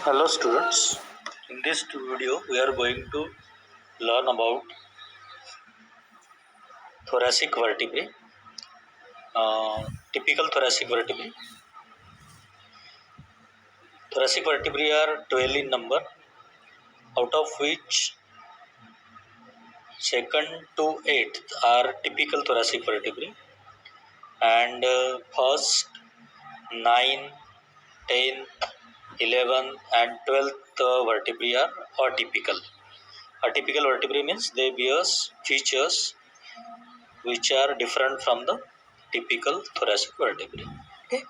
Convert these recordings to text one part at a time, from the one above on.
Hello students, in this video we are going to learn about thoracic vertebrae, typical thoracic vertebrae. Thoracic vertebrae are 12 in number, out of which second to 8th are typical thoracic vertebrae, and first 9, 10, 11 and 12th vertebrae are atypical. Atypical vertebrae means they bear features which are different from the typical thoracic vertebrae. Okay.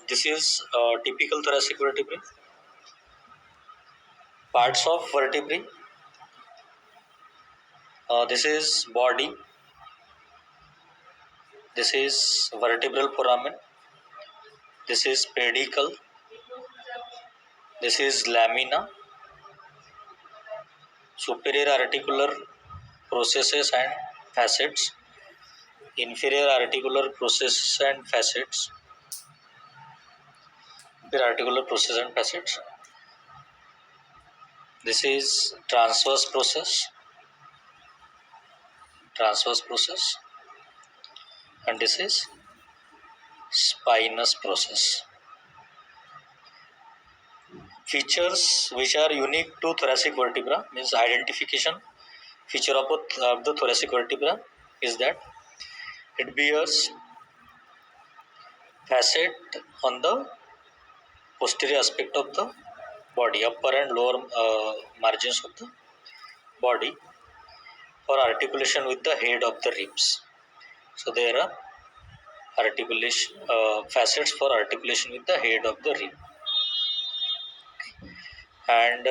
This is typical thoracic vertebrae. Parts of vertebrae. This is body. This is vertebral foramen. This is pedicle. This is lamina. Superior articular processes and facets. Inferior articular processes and facets. Inferior articular process and facets. This is transverse process. Transverse process. And this is spinous process. Features which are unique to thoracic vertebra means identification feature of the thoracic vertebra is that it bears facet on the posterior aspect of the body, upper and lower margins of the body for articulation with the head of the ribs. So there are articulation facets for articulation with the head of the rib, and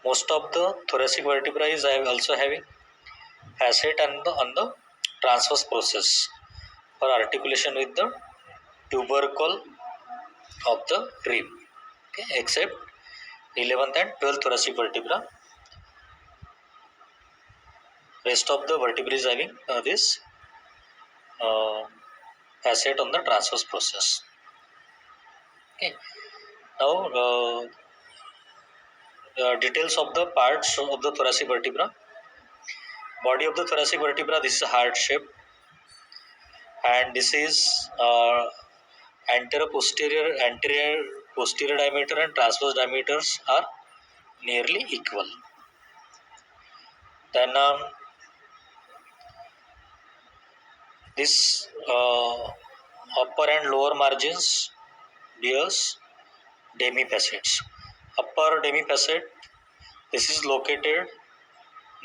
most of the thoracic vertebra is also having facet on the transverse process for articulation with the tubercle of the rib. Okay, except 11th and 12th thoracic vertebra. Rest of the vertebrae is having this uh, facet on the transverse process. Okay. Now, details of the parts of the thoracic vertebra. Body of the thoracic vertebra. This is heart shape, and this is anterior posterior diameter and transverse diameters are nearly equal. Then this upper and lower margins bears demifacets. Upper demifacet, this is located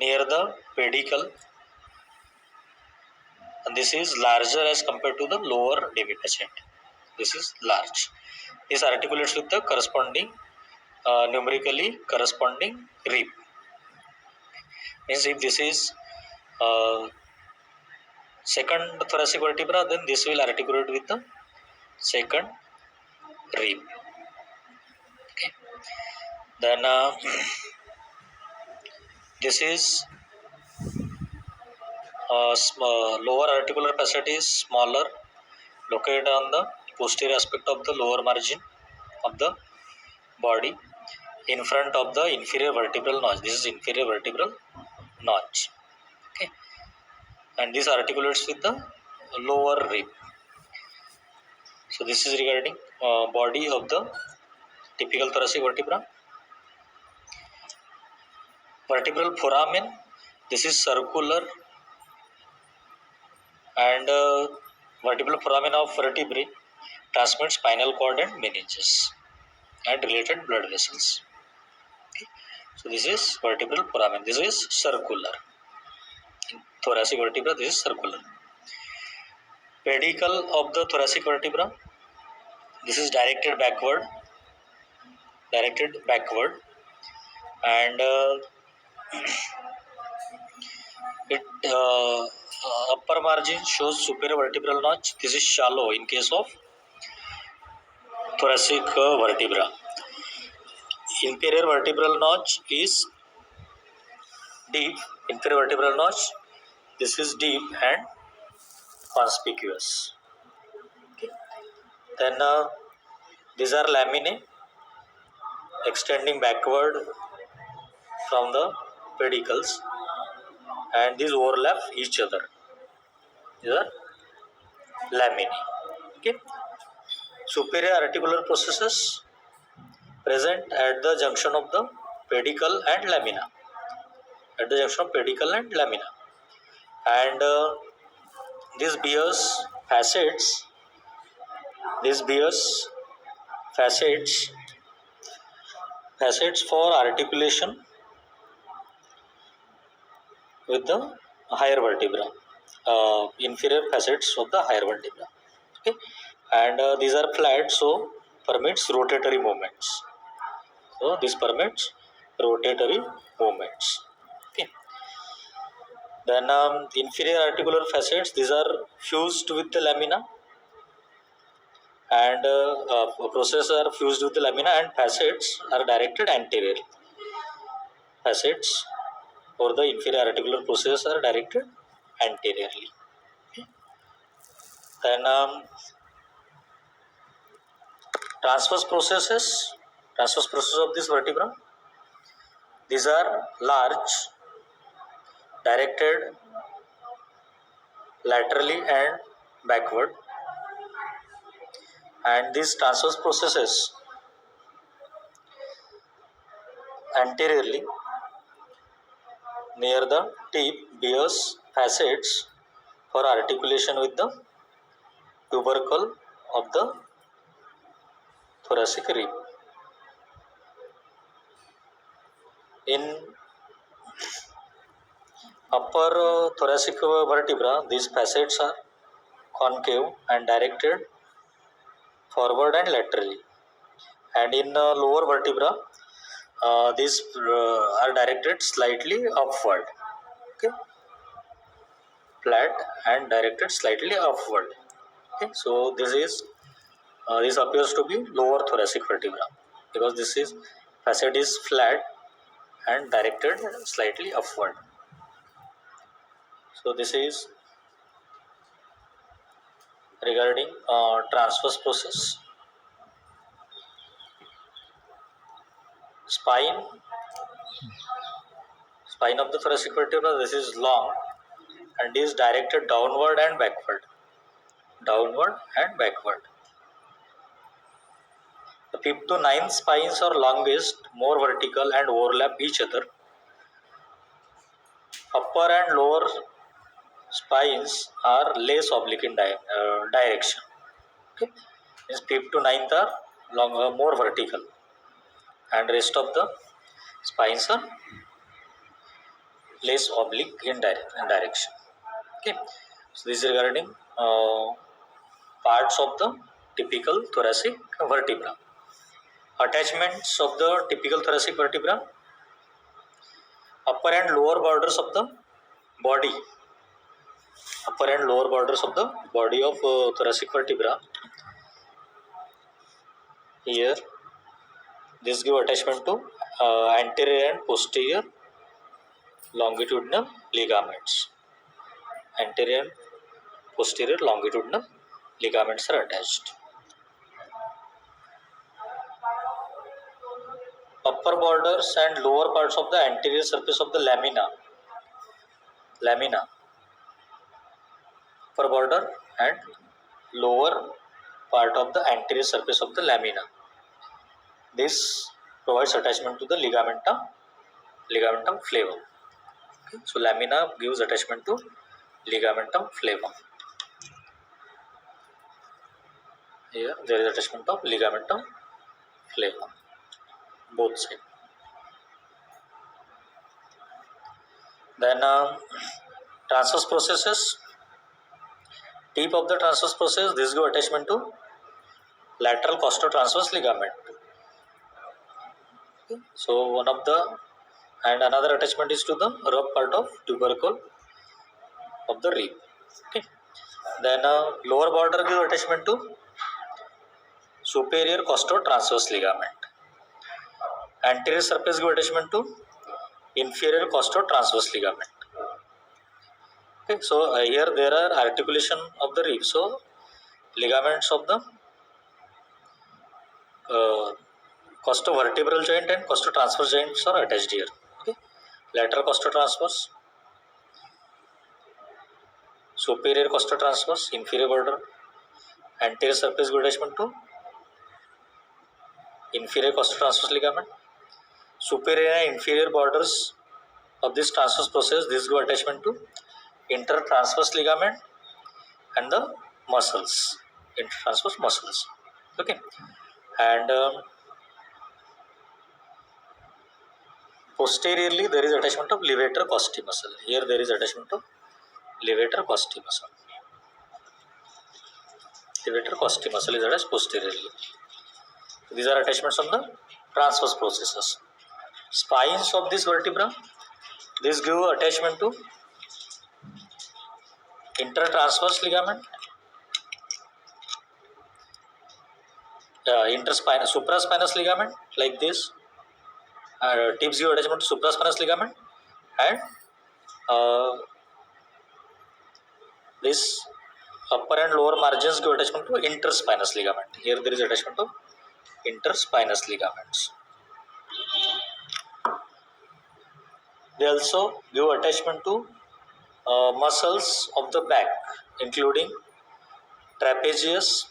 near the pedicle, and this is larger as compared to the lower demifacet. This is large. This articulates with the corresponding numerically corresponding rib. Means if this is second thoracic vertebra, then this will articulate with the second rib. Okay. Then this is lower articular facet is smaller, located on the posterior aspect of the lower margin of the body, in front of the inferior vertebral notch. This is inferior vertebral notch. Okay, and this articulates with the lower rib. So this is regarding body of the typical thoracic vertebra. Vertebral foramen. This is circular, and vertebral foramen of vertebrae transmits spinal cord and meninges and related blood vessels. Okay. So this is vertebral foramen. This is circular. In thoracic vertebra, this is circular. Pedicle of the thoracic vertebra. This is directed backward, and it upper margin shows superior vertebral notch. This is shallow in case of thoracic vertebra. Inferior vertebral notch is deep. Inferior vertebral notch. This is deep and conspicuous. Okay. Then these are laminae extending backward from the pedicles, and these overlap each other. These are laminae. Okay. Superior articular processes present at the junction of the pedicle and lamina. At the junction of pedicle and lamina, and these bears facets. These bears facets for articulation with the higher vertebra, inferior facets of the higher vertebra. Okay, and these are flat, so permits rotatory movements. So this permits rotatory movements. Okay. Then inferior articular facets, these are fused with the lamina, and processes are fused with the lamina, and facets are directed anterior. Facets for the inferior articular processes are directed anteriorly. Then transverse processes, transverse processes of this vertebra. These are large, directed laterally and backward, and these transverse processes anteriorly near the tip bears facets for articulation with the tubercle of the thoracic rib. In upper thoracic vertebra, these facets are concave and directed forward and laterally, and in lower vertebra, these are directed slightly upward. Okay, flat and directed slightly upward. Okay, so this appears to be lower thoracic vertebra, because this is facet is flat and directed slightly upward. So this is regarding transverse process. Spine of the thoracic vertebra, this is long and is directed downward and backward. Downward and backward. The 5th to 9th spines are longest, more vertical, and overlap each other. Upper and lower spines are less oblique in direction. Okay, means 5th to 9th are longer, more vertical, and rest of the spines are less oblique in direction. Okay, so this is regarding parts of the typical thoracic vertebra. Attachments of the typical thoracic vertebra: upper and lower borders of the body. Upper and lower borders of the body of thoracic vertebra. Here, this give attachment to anterior and posterior longitudinal ligaments. Anterior and posterior longitudinal ligaments are attached. Upper borders and lower parts of the anterior surface of the lamina. Upper border and lower part of the anterior surface of the lamina. This provides attachment to the ligamentum flavum. Okay. So lamina gives attachment to ligamentum flavum. Here there is attachment of ligamentum flavum, both sides. Then transverse processes. Tip of the transverse process, this give attachment to lateral costotransverse ligament. Okay. So one of the and another attachment is to the rub part of tubercle of the rib. Okay. Then lower border give attachment to superior costotransverse ligament. Anterior surface give attachment to inferior costotransverse ligament. Okay, so here there are articulation of the rib. So ligaments of the costovertebral joint and costotransverse joints are attached here. Okay, lateral costotransverse, superior costotransverse, inferior border, anterior surface good attachment to inferior costotransverse ligament, superior and inferior borders of this transverse process, this go attachment to intertransverse ligament and the muscles, intertransverse muscles. Okay, and posteriorly there is attachment of levator costi muscle. Here there is attachment of levator costi muscle. Levator costi muscle is attached posteriorly. These are attachments on the transverse processes. Spines of this vertebra, this give attachment to intertransverse ligament, supraspinous ligament like this. Tips give attachment to supraspinous ligament, and this upper and lower margins give attachment to interspinous ligament. Here there is attachment to interspinous ligaments. They also give attachment to muscles of the back, including trapezius,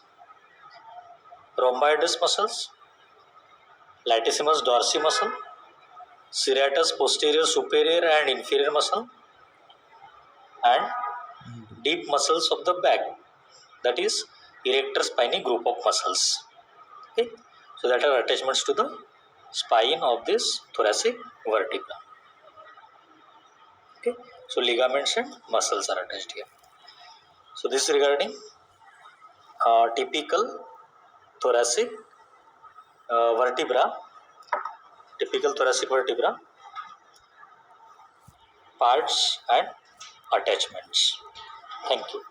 rhomboides muscles, latissimus dorsi muscle, serratus posterior, superior and inferior muscle, and deep muscles of the back, that is erector spinae group of muscles. Okay, so that are attachments to the spine of this thoracic vertebra. Okay, so ligaments and muscles are attached here. So this is regarding typical thoracic vertebra, parts and attachments. Thank you.